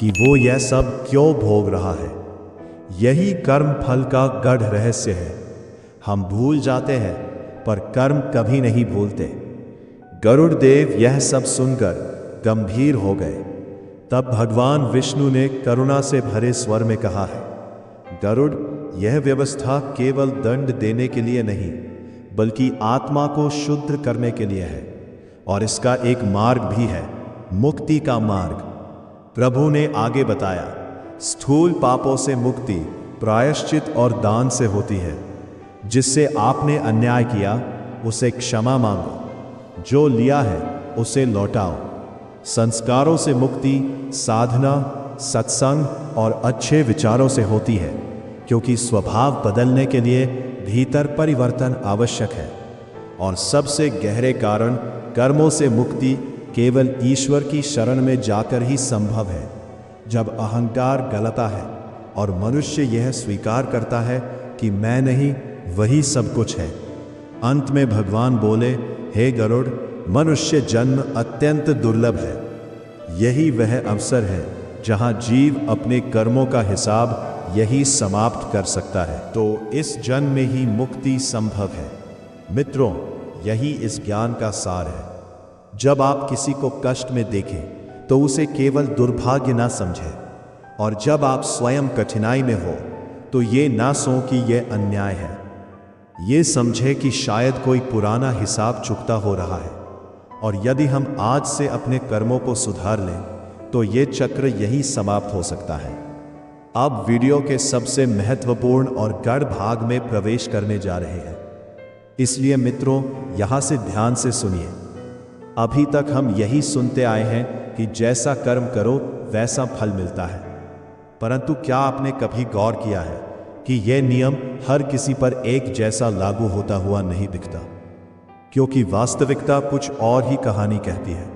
कि वो यह सब क्यों भोग रहा है। यही कर्म फल का गढ़ रहस्य है। हम भूल जाते हैं पर कर्म कभी नहीं भूलते। गरुड़ देव यह सब सुनकर गंभीर हो गए। तब भगवान विष्णु ने करुणा से भरे स्वर में कहा है, गरुड़, यह व्यवस्था केवल दंड देने के लिए नहीं बल्कि आत्मा को शुद्ध करने के लिए है, और इसका एक मार्ग भी है, मुक्ति का मार्ग। प्रभु ने आगे बताया, स्थूल पापों से मुक्ति प्रायश्चित और दान से होती है। जिससे आपने अन्याय किया उसे क्षमा मांगो, जो लिया है उसे लौटाओ। संस्कारों से मुक्ति साधना, सत्संग और अच्छे विचारों से होती है, क्योंकि स्वभाव बदलने के लिए भीतर परिवर्तन आवश्यक है। और सबसे गहरे कारण कर्मों से मुक्ति केवल ईश्वर की शरण में जाकर ही संभव है। जब अहंकार गलता है और मनुष्य यह स्वीकार करता है कि मैं नहीं, वही सब कुछ है। अंत में भगवान बोले, हे गरुड़, मनुष्य जन्म अत्यंत दुर्लभ है। यही वह अवसर है जहां जीव अपने कर्मों का हिसाब यही समाप्त कर सकता है। तो इस जन्म में ही मुक्ति संभव है। मित्रों, यही इस ज्ञान का सार है। जब आप किसी को कष्ट में देखें तो उसे केवल दुर्भाग्य ना समझें, और जब आप स्वयं कठिनाई में हो तो ये ना सों कि यह अन्याय है। ये समझे कि शायद कोई पुराना हिसाब चुकता हो रहा है, और यदि हम आज से अपने कर्मों को सुधार लें तो ये चक्र यही समाप्त हो सकता है। अब वीडियो के सबसे महत्वपूर्ण और गढ़ भाग में प्रवेश करने जा रहे हैं, इसलिए मित्रों यहां से ध्यान से सुनिए। अभी तक हम यही सुनते आए हैं कि जैसा कर्म करो वैसा फल मिलता है, परंतु क्या आपने कभी गौर किया है कि यह नियम हर किसी पर एक जैसा लागू होता हुआ नहीं दिखता? क्योंकि वास्तविकता कुछ और ही कहानी कहती है।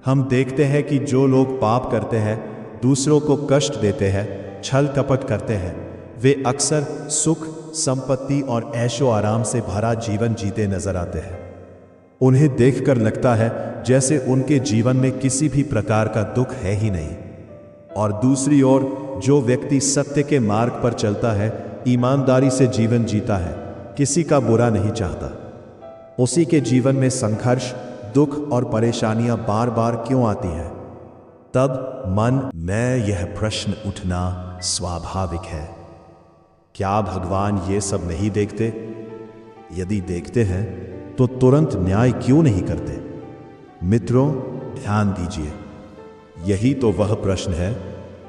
हम देखते हैं कि जो लोग पाप करते हैं, दूसरों को कष्ट देते हैं, छल कपट करते हैं, वे अक्सर सुख, संपत्ति और ऐशो आराम से भरा जीवन जीते नजर आते हैं। उन्हें देखकर लगता है जैसे उनके जीवन में किसी भी प्रकार का दुख है ही नहीं। और दूसरी ओर जो व्यक्ति सत्य के मार्ग पर चलता है, ईमानदारी से जीवन जीता है, किसी का बुरा नहीं चाहता, उसी के जीवन में संघर्ष, दुख और परेशानियां बार बार क्यों आती हैं? तब मन में यह प्रश्न उठना स्वाभाविक है, क्या भगवान ये सब नहीं देखते? यदि देखते हैं तो तुरंत न्याय क्यों नहीं करते? मित्रों, ध्यान दीजिए, यही तो वह प्रश्न है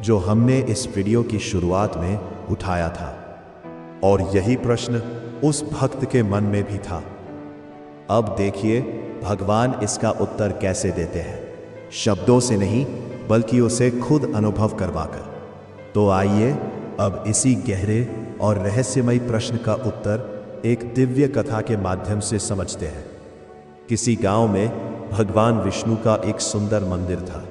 जो हमने इस वीडियो की शुरुआत में उठाया था, और यही प्रश्न उस भक्त के मन में भी था। अब देखिए भगवान इसका उत्तर कैसे देते हैं, शब्दों से नहीं बल्कि उसे खुद अनुभव करवाकर। तो आइए अब इसी गहरे और रहस्यमयी प्रश्न का उत्तर एक दिव्य कथा के माध्यम से समझते हैं। किसी गांव में भगवान विष्णु का एक सुंदर मंदिर था।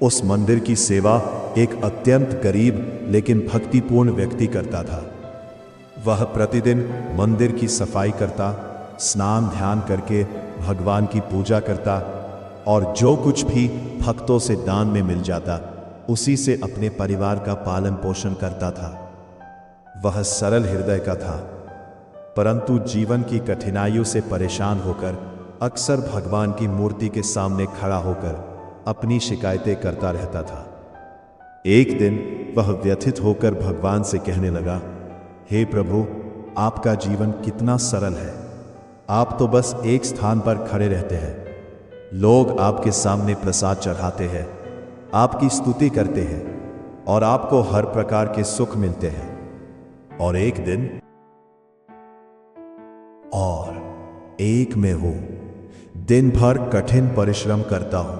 उस मंदिर की सेवा एक अत्यंत गरीब लेकिन भक्तिपूर्ण व्यक्ति करता था। वह प्रतिदिन मंदिर की सफाई करता, स्नान ध्यान करके भगवान की पूजा करता और जो कुछ भी भक्तों से दान में मिल जाता उसी से अपने परिवार का पालन पोषण करता था। वह सरल हृदय का था, परंतु जीवन की कठिनाइयों से परेशान होकर अक्सर भगवान की मूर्ति के सामने खड़ा होकर अपनी शिकायतें करता रहता था। एक दिन वह व्यथित होकर भगवान से कहने लगा, हे प्रभु, आपका जीवन कितना सरल है। आप तो बस एक स्थान पर खड़े रहते हैं, लोग आपके सामने प्रसाद चढ़ाते हैं, आपकी स्तुति करते हैं और आपको हर प्रकार के सुख मिलते हैं। और एक मैं हूं, दिन भर कठिन परिश्रम करता हूं,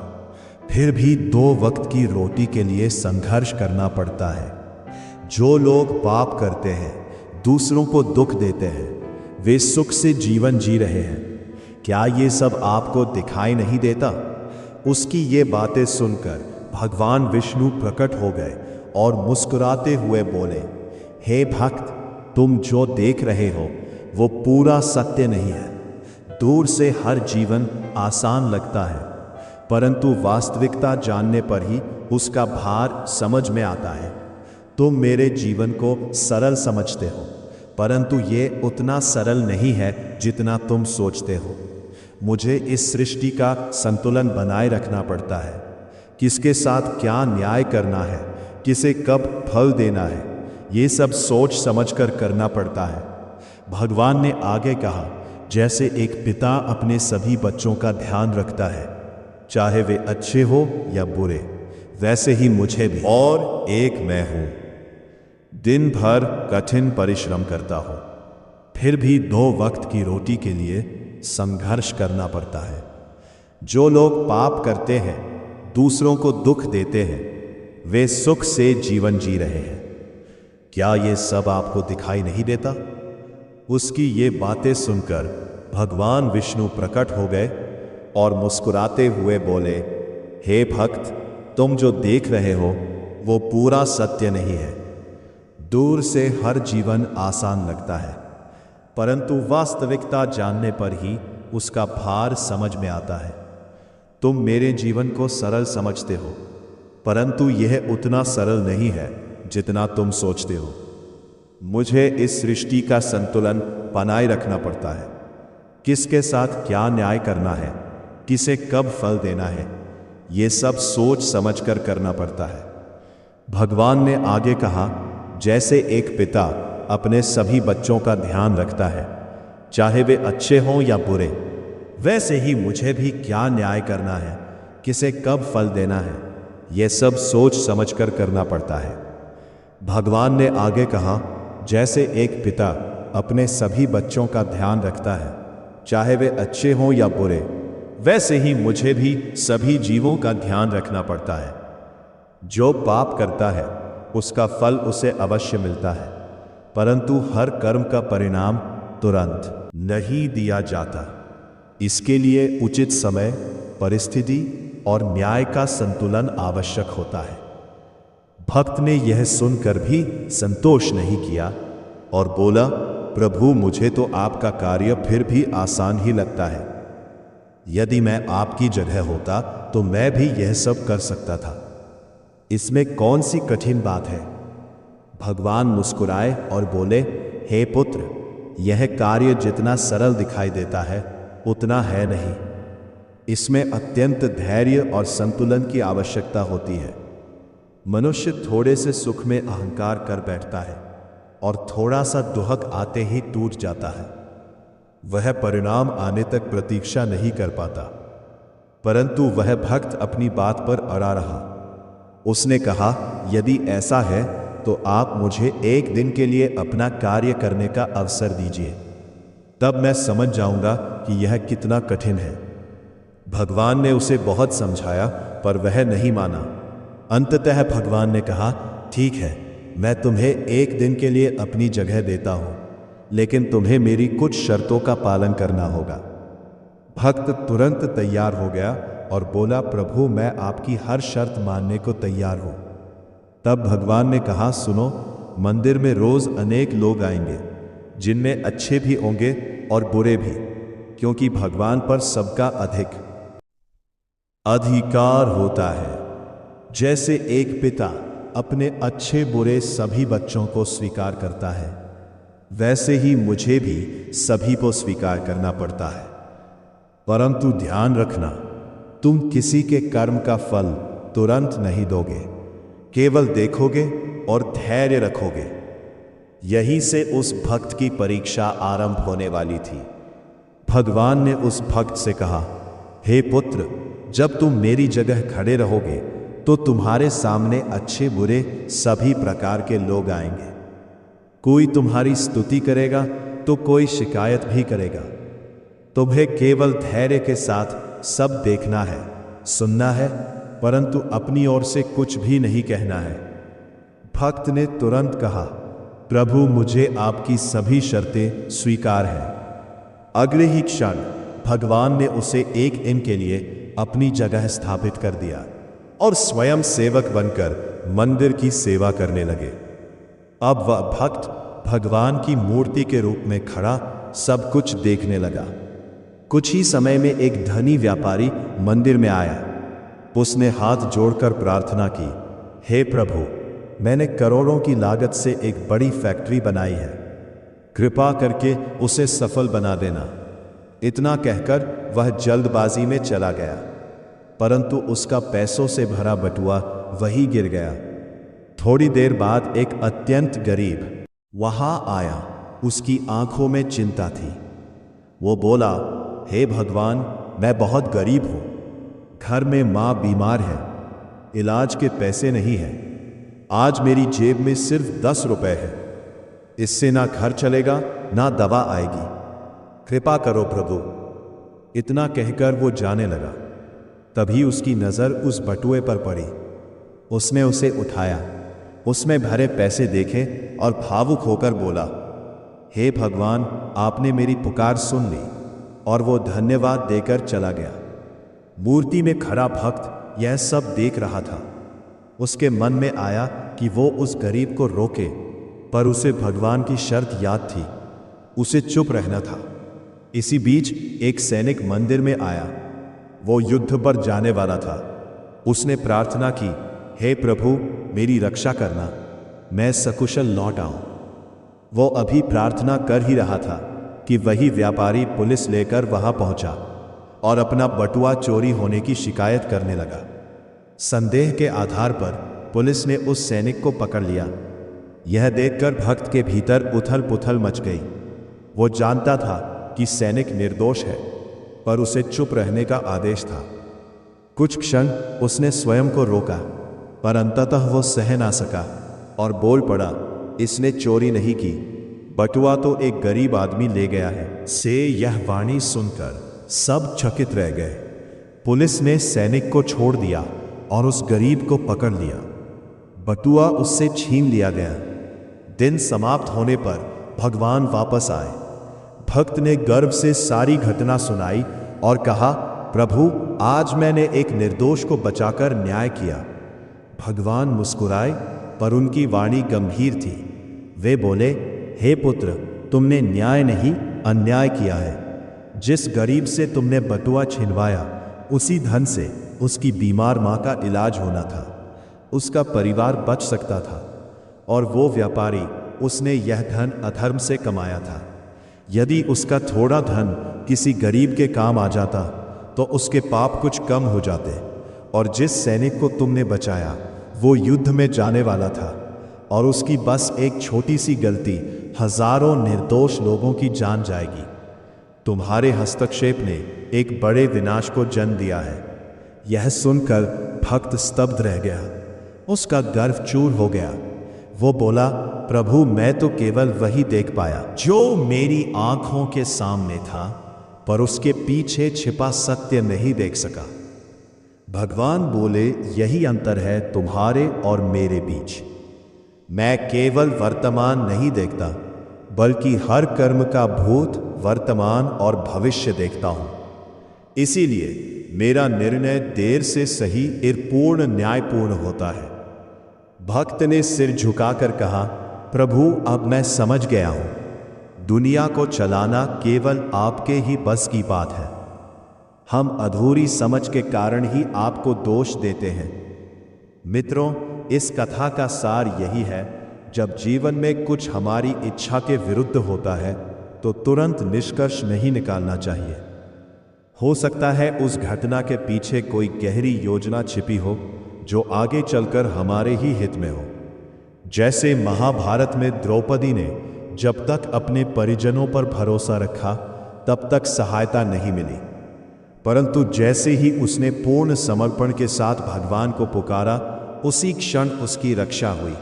फिर भी 2 वक्त की रोटी के लिए संघर्ष करना पड़ता है। जो लोग पाप करते हैं, दूसरों को दुख देते हैं, वे सुख से जीवन जी रहे हैं। क्या ये सब आपको दिखाई नहीं देता? उसकी ये बातें सुनकर भगवान विष्णु प्रकट हो गए और मुस्कुराते हुए बोले, हे भक्त, तुम जो देख रहे हो वो पूरा सत्य नहीं है। दूर से हर जीवन आसान लगता है, परंतु वास्तविकता जानने पर ही उसका भार समझ में आता है। तुम मेरे जीवन को सरल समझते हो, परंतु ये उतना सरल नहीं है जितना तुम सोचते हो। मुझे इस सृष्टि का संतुलन बनाए रखना पड़ता है। किसके साथ क्या न्याय करना है, किसे कब फल देना है, ये सब सोच समझकर करना पड़ता है। भगवान ने आगे कहा, जैसे एक पिता अपने सभी बच्चों का ध्यान रखता है, चाहे वे अच्छे हो या बुरे, वैसे ही मुझे भी। और एक मैं हूं, दिन भर कठिन परिश्रम करता हूं, फिर भी 2 वक्त की रोटी के लिए संघर्ष करना पड़ता है। जो लोग पाप करते हैं, दूसरों को दुख देते हैं, वे सुख से जीवन जी रहे हैं। क्या ये सब आपको दिखाई नहीं देता? उसकी ये बातें सुनकर भगवान विष्णु प्रकट हो गए और मुस्कुराते हुए बोले, हे भक्त, तुम जो देख रहे हो वो पूरा सत्य नहीं है। दूर से हर जीवन आसान लगता है, परंतु वास्तविकता जानने पर ही उसका भार समझ में आता है। तुम मेरे जीवन को सरल समझते हो, परंतु यह उतना सरल नहीं है जितना तुम सोचते हो। मुझे इस सृष्टि का संतुलन बनाए रखना पड़ता है। किसके साथ क्या न्याय करना है, किसे कब फल देना है, ये सब सोच समझकर करना पड़ता है। भगवान ने आगे कहा, जैसे एक पिता अपने सभी बच्चों का ध्यान रखता है, चाहे वे अच्छे हों या बुरे, वैसे ही मुझे भी क्या न्याय करना है, किसे कब फल देना है, यह सब सोच समझकर करना पड़ता है। भगवान ने आगे कहा, जैसे एक पिता अपने सभी बच्चों का ध्यान रखता है, चाहे वे अच्छे हों या बुरे, वैसे ही मुझे भी सभी जीवों का ध्यान रखना पड़ता है। जो पाप करता है उसका फल उसे अवश्य मिलता है, परंतु हर कर्म का परिणाम तुरंत नहीं दिया जाता। इसके लिए उचित समय, परिस्थिति और न्याय का संतुलन आवश्यक होता है। भक्त ने यह सुनकर भी संतोष नहीं किया और बोला, प्रभु, मुझे तो आपका कार्य फिर भी आसान ही लगता है। यदि मैं आपकी जगह होता तो मैं भी यह सब कर सकता था। इसमें कौन सी कठिन बात है? भगवान मुस्कुराए और बोले, हे पुत्र, यह कार्य जितना सरल दिखाई देता है उतना है नहीं। इसमें अत्यंत धैर्य और संतुलन की आवश्यकता होती है। मनुष्य थोड़े से सुख में अहंकार कर बैठता है और थोड़ा सा दुहक आते ही टूट जाता है। वह परिणाम आने तक प्रतीक्षा नहीं कर पाता, परंतु वह भक्त अपनी बात पर अड़ा रहा। उसने कहा, यदि ऐसा है तो आप मुझे एक दिन के लिए अपना कार्य करने का अवसर दीजिए, तब मैं समझ जाऊंगा कि यह कितना कठिन है। भगवान ने उसे बहुत समझाया पर वह नहीं माना। अंततः भगवान ने कहा, ठीक है, मैं तुम्हें एक दिन के लिए अपनी जगह देता हूं, लेकिन तुम्हें मेरी कुछ शर्तों का पालन करना होगा। भक्त तुरंत तैयार हो गया और बोला, प्रभु, मैं आपकी हर शर्त मानने को तैयार हूं। तब भगवान ने कहा, सुनो, मंदिर में रोज अनेक लोग आएंगे, जिनमें अच्छे भी होंगे और बुरे भी, क्योंकि भगवान पर सबका अधिकार होता है। जैसे एक पिता अपने अच्छे बुरे सभी बच्चों को स्वीकार करता है, वैसे ही मुझे भी सभी को स्वीकार करना पड़ता है। परंतु ध्यान रखना, तुम किसी के कर्म का फल तुरंत नहीं दोगे, केवल देखोगे और धैर्य रखोगे। यहीं से उस भक्त की परीक्षा आरंभ होने वाली थी। भगवान ने उस भक्त से कहा, हे पुत्र, जब तुम मेरी जगह खड़े रहोगे तो तुम्हारे सामने अच्छे बुरे सभी प्रकार के लोग आएंगे। कोई तुम्हारी स्तुति करेगा तो कोई शिकायत भी करेगा। तुम्हें केवल धैर्य के साथ सब देखना है, सुनना है, परंतु अपनी ओर से कुछ भी नहीं कहना है। भक्त ने तुरंत कहा, प्रभु, मुझे आपकी सभी शर्तें स्वीकार हैं। अगले ही क्षण भगवान ने उसे एक दिन के लिए अपनी जगह स्थापित कर दिया और स्वयं सेवक बनकर मंदिर की सेवा करने लगे। अब वह भक्त भगवान की मूर्ति के रूप में खड़ा सब कुछ देखने लगा। कुछ ही समय में एक धनी व्यापारी मंदिर में आया। उसने हाथ जोड़कर प्रार्थना की, हे प्रभु, मैंने करोड़ों की लागत से एक बड़ी फैक्ट्री बनाई है, कृपा करके उसे सफल बना देना। इतना कहकर वह जल्दबाजी में चला गया, परंतु उसका पैसों से भरा बटुआ वहीं गिर गया। थोड़ी देर बाद एक अत्यंत गरीब वहां आया। उसकी आंखों में चिंता थी। वो बोला, हे भगवान, मैं बहुत गरीब हूं, घर में मां बीमार है, इलाज के पैसे नहीं हैं, आज मेरी जेब में सिर्फ 10 रुपए है, इससे ना घर चलेगा ना दवा आएगी, कृपा करो प्रभु। इतना कहकर वो जाने लगा। तभी उसकी नजर उस बटुए पर पड़ी। उसने उसे उठाया, उसमें भरे पैसे देखे और भावुक होकर बोला, हे भगवान, आपने मेरी पुकार सुन ली। और वो धन्यवाद देकर चला गया। मूर्ति में खड़ा भक्त यह सब देख रहा था। उसके मन में आया कि वो उस गरीब को रोके, पर उसे भगवान की शर्त याद थी, उसे चुप रहना था। इसी बीच एक सैनिक मंदिर में आया। वो युद्ध पर जाने वाला था। उसने प्रार्थना की, हे प्रभु, मेरी रक्षा करना, मैं सकुशल लौट आऊं। वो अभी प्रार्थना कर ही रहा था कि वही व्यापारी पुलिस लेकर वहां पहुंचा और अपना बटुआ चोरी होने की शिकायत करने लगा। संदेह के आधार पर पुलिस ने उस सैनिक को पकड़ लिया। यह देखकर भक्त के भीतर उथल पुथल मच गई। वो जानता था कि सैनिक निर्दोष है, पर उसे चुप रहने का आदेश था। कुछ क्षण उसने स्वयं को रोका, पर अंततः वो सह ना सका और बोल पड़ा, इसने चोरी नहीं की, बटुआ तो एक गरीब आदमी ले गया है। से यह वाणी सुनकर सब चकित रह गए। पुलिस ने सैनिक को छोड़ दिया और उस गरीब को पकड़ लिया। बटुआ उससे छीन लिया गया। दिन समाप्त होने पर भगवान वापस आए। भक्त ने गर्व से सारी घटना सुनाई और कहा, प्रभु, आज मैंने एक निर्दोष को बचाकर न्याय किया। भगवान मुस्कुराए, पर उनकी वाणी गंभीर थी। वे बोले, हे पुत्र, तुमने न्याय नहीं अन्याय किया है। जिस गरीब से तुमने बटुआ छिनवाया, उसी धन से उसकी बीमार मां का इलाज होना था, उसका परिवार बच सकता था। और वो व्यापारी, उसने यह धन अधर्म से कमाया था। यदि उसका थोड़ा धन किसी गरीब के काम आ जाता तो उसके पाप कुछ कम हो जाते। और जिस सैनिक को तुमने बचाया, वो युद्ध में जाने वाला था और उसकी बस एक छोटी सी गलती हजारों निर्दोष लोगों की जान जाएगी। तुम्हारे हस्तक्षेप ने एक बड़े विनाश को जन्म दिया है। यह सुनकर भक्त स्तब्ध रह गया। उसका गर्व चूर हो गया। वो बोला, प्रभु मैं तो केवल वही देख पाया जो मेरी आंखों के सामने था, पर उसके पीछे छिपा सत्य नहीं देख सका। भगवान बोले, यही अंतर है तुम्हारे और मेरे बीच। मैं केवल वर्तमान नहीं देखता, बल्कि हर कर्म का भूत, वर्तमान और भविष्य देखता हूं। इसीलिए मेरा निर्णय देर से सही और पूर्ण न्यायपूर्ण होता है। भक्त ने सिर झुकाकर कहा, प्रभु अब मैं समझ गया हूं। दुनिया को चलाना केवल आपके ही बस की बात है। हम अधूरी समझ के कारण ही आपको दोष देते हैं। मित्रों, इस कथा का सार यही है, जब जीवन में कुछ हमारी इच्छा के विरुद्ध होता है तो तुरंत निष्कर्ष नहीं निकालना चाहिए। हो सकता है उस घटना के पीछे कोई गहरी योजना छिपी हो जो आगे चलकर हमारे ही हित में हो। जैसे महाभारत में द्रौपदी ने जब तक अपने परिजनों पर भरोसा रखा तब तक सहायता नहीं मिली, परंतु जैसे ही उसने पूर्ण समर्पण के साथ भगवान को पुकारा, उसी क्षण उसकी रक्षा हुई।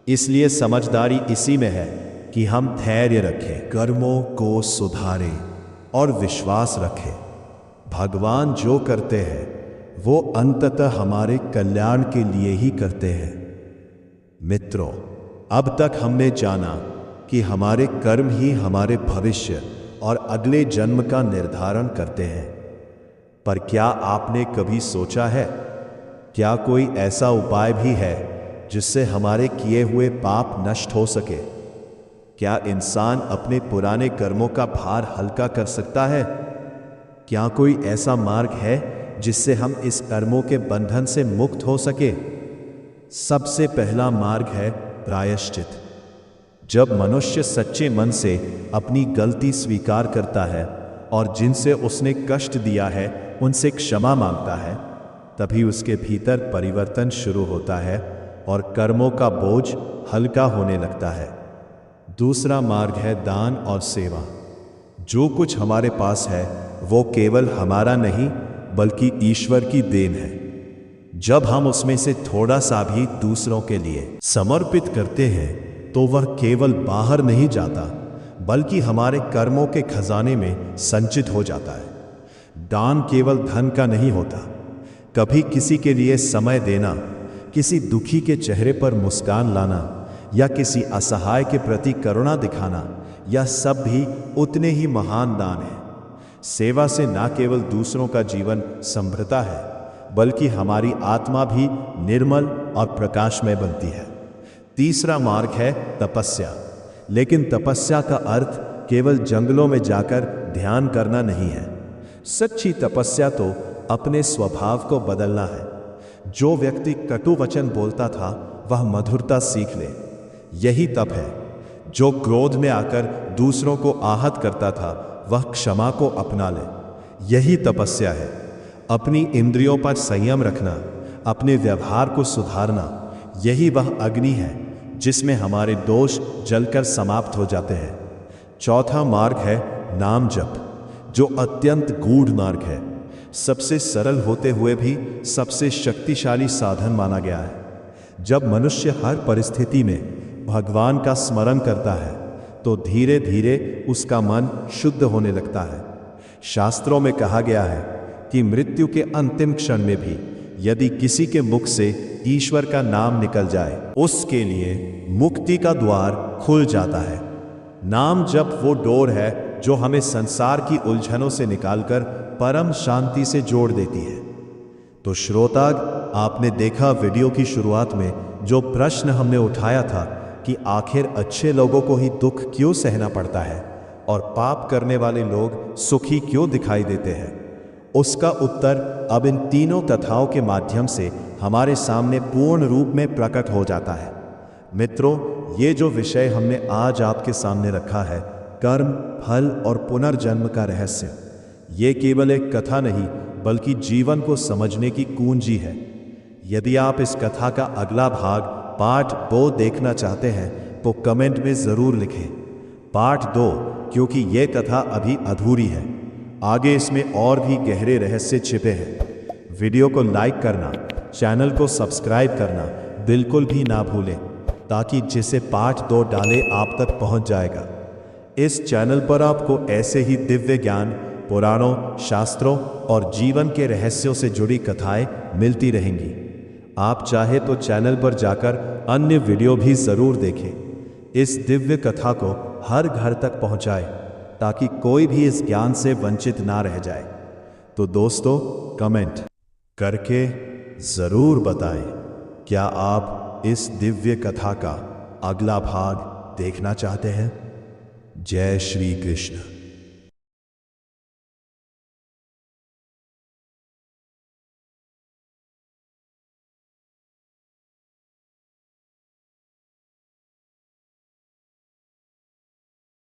इसलिए समझदारी इसी में है कि हम धैर्य रखें, कर्मों को सुधारें और विश्वास रखें। भगवान जो करते हैं वो अंततः हमारे कल्याण के लिए ही करते हैं। मित्रों, अब तक हमने जाना कि हमारे कर्म ही हमारे भविष्य और अगले जन्म का निर्धारण करते हैं। पर क्या आपने कभी सोचा है, क्या कोई ऐसा उपाय भी है जिससे हमारे किए हुए पाप नष्ट हो सके? क्या इंसान अपने पुराने कर्मों का भार हल्का कर सकता है? क्या कोई ऐसा मार्ग है जिससे हम इस कर्मों के बंधन से मुक्त हो सके? सबसे पहला मार्ग है प्रायश्चित। जब मनुष्य सच्चे मन से अपनी गलती स्वीकार करता है और जिनसे उसने कष्ट दिया है उनसे क्षमा मांगता है, तभी उसके भीतर परिवर्तन शुरू होता है और कर्मों का बोझ हल्का होने लगता है। दूसरा मार्ग है दान और सेवा। जो कुछ हमारे पास है वो केवल हमारा नहीं बल्कि ईश्वर की देन है। जब हम उसमें से थोड़ा सा भी दूसरों के लिए समर्पित करते हैं तो वह केवल बाहर नहीं जाता बल्कि हमारे कर्मों के खजाने में संचित हो जाता है। दान केवल धन का नहीं होता। कभी किसी के लिए समय देना, किसी दुखी के चेहरे पर मुस्कान लाना या किसी असहाय के प्रति करुणा दिखाना, यह सब भी उतने ही महान दान है। सेवा से न केवल दूसरों का जीवन समृद्धता है बल्कि हमारी आत्मा भी निर्मल और प्रकाशमय बनती है। तीसरा मार्ग है तपस्या। लेकिन तपस्या का अर्थ केवल जंगलों में जाकर ध्यान करना नहीं है। सच्ची तपस्या तो अपने स्वभाव को बदलना है। जो व्यक्ति कटु वचन बोलता था वह मधुरता सीख ले, यही तप है। जो क्रोध में आकर दूसरों को आहत करता था वह क्षमा को अपना ले, यही तपस्या है। अपनी इंद्रियों पर संयम रखना, अपने व्यवहार को सुधारना, यही वह अग्नि है जिसमें हमारे दोष जलकर समाप्त हो जाते हैं। चौथा मार्ग है नाम जप, जो अत्यंत गूढ़ मार्ग है। सबसे सरल होते हुए भी सबसे शक्तिशाली साधन माना गया है। जब मनुष्य हर परिस्थिति में भगवान का स्मरण करता है तो धीरे धीरे उसका मन शुद्ध होने लगता है। शास्त्रों में कहा गया है कि मृत्यु के अंतिम क्षण में भी यदि किसी के मुख से ईश्वर का नाम निकल जाए, उसके लिए मुक्ति का द्वार खुल जाता है। नाम जप वो डोर है जो हमें संसार की उलझनों से निकालकर परम शांति से जोड़ देती है। तो श्रोताग, आपने देखा वीडियो की शुरुआत में जो प्रश्न हमने उठाया था कि आखिर अच्छे लोगों को ही दुख क्यों सहना पड़ता है और पाप करने वाले लोग सुखी क्यों दिखाई देते हैं, उसका उत्तर अब इन तीनों कथाओं के माध्यम से हमारे सामने पूर्ण रूप में प्रकट हो जाता है। मित्रों, ये जो विषय हमने आज आपके सामने रखा है, कर्म, फल और पुनर्जन्म का रहस्य, ये केवल एक कथा नहीं बल्कि जीवन को समझने की कुंजी है। यदि आप इस कथा का अगला भाग पार्ट 2 देखना चाहते हैं तो कमेंट में ज़रूर लिखें पार्ट 2, क्योंकि ये कथा अभी अधूरी है। आगे इसमें और भी गहरे रहस्य छिपे हैं। वीडियो को लाइक करना, चैनल को सब्सक्राइब करना बिल्कुल भी ना भूलें। ताकि जिसे पाठ 2 डाले आप तक पहुंच जाएगा। इस चैनल पर आपको ऐसे ही दिव्य ज्ञान, पुराणों, शास्त्रों और जीवन के रहस्यों से जुड़ी कथाएं मिलती रहेंगी। आप चाहे तो चैनल पर जाकर अन्य वीडियो भी जरूर देखें। इस दिव्य कथा को हर घर तक पहुंचाएं ताकि कोई भी इस ज्ञान से वंचित ना रह जाए। तो दोस्तों, कमेंट करके जरूर बताएं, क्या आप इस दिव्य कथा का अगला भाग देखना चाहते हैं? जय श्री कृष्ण।